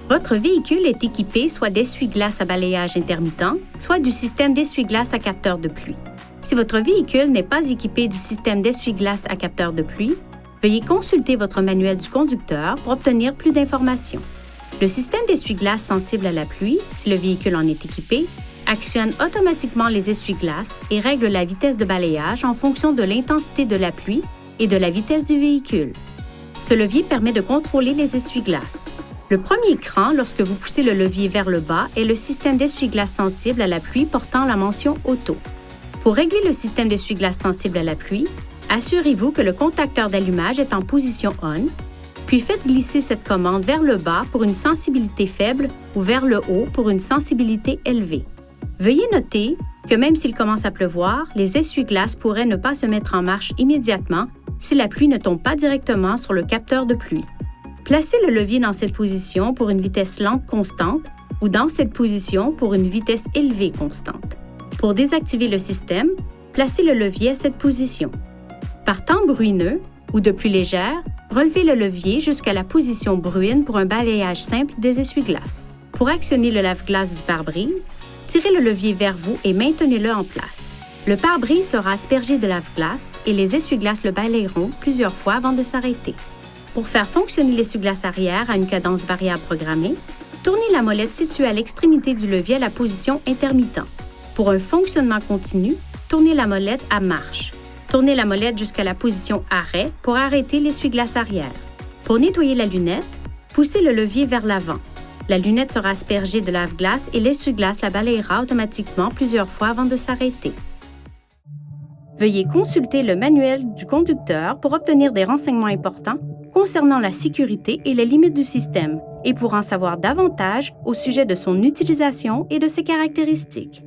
Votre véhicule est équipé soit d'essuie-glaces à balayage intermittent, soit du système d'essuie-glaces à capteur de pluie. Si votre véhicule n'est pas équipé du système d'essuie-glaces à capteur de pluie, veuillez consulter votre manuel du conducteur pour obtenir plus d'informations. Le système d'essuie-glaces sensible à la pluie, si le véhicule en est équipé, actionne automatiquement les essuie-glaces et règle la vitesse de balayage en fonction de l'intensité de la pluie et de la vitesse du véhicule. Ce levier permet de contrôler les essuie-glaces. Le premier écran, lorsque vous poussez le levier vers le bas, est le système d'essuie-glaces sensible à la pluie portant la mention « Auto ». Pour régler le système d'essuie-glaces sensible à la pluie, assurez-vous que le contacteur d'allumage est en position « On », puis faites glisser cette commande vers le bas pour une sensibilité faible ou vers le haut pour une sensibilité élevée. Veuillez noter que même s'il commence à pleuvoir, les essuie-glaces pourraient ne pas se mettre en marche immédiatement si la pluie ne tombe pas directement sur le capteur de pluie. Placez le levier dans cette position pour une vitesse lente constante ou dans cette position pour une vitesse élevée constante. Pour désactiver le système, placez le levier à cette position. Par temps bruineux ou de pluie légère, relevez le levier jusqu'à la position bruine pour un balayage simple des essuie-glaces. Pour actionner le lave-glace du pare-brise, tirez le levier vers vous et maintenez-le en place. Le pare-brise sera aspergé de lave-glace et les essuie-glaces le balayeront plusieurs fois avant de s'arrêter. Pour faire fonctionner l'essuie-glace arrière à une cadence variable programmée, tournez la molette située à l'extrémité du levier à la position intermittent. Pour un fonctionnement continu, tournez la molette à marche. Tournez la molette jusqu'à la position arrêt pour arrêter l'essuie-glace arrière. Pour nettoyer la lunette, poussez le levier vers l'avant. La lunette sera aspergée de lave-glace et l'essuie-glace la balayera automatiquement plusieurs fois avant de s'arrêter. Veuillez consulter le manuel du conducteur pour obtenir des renseignements importants concernant la sécurité et les limites du système et pour en savoir davantage au sujet de son utilisation et de ses caractéristiques.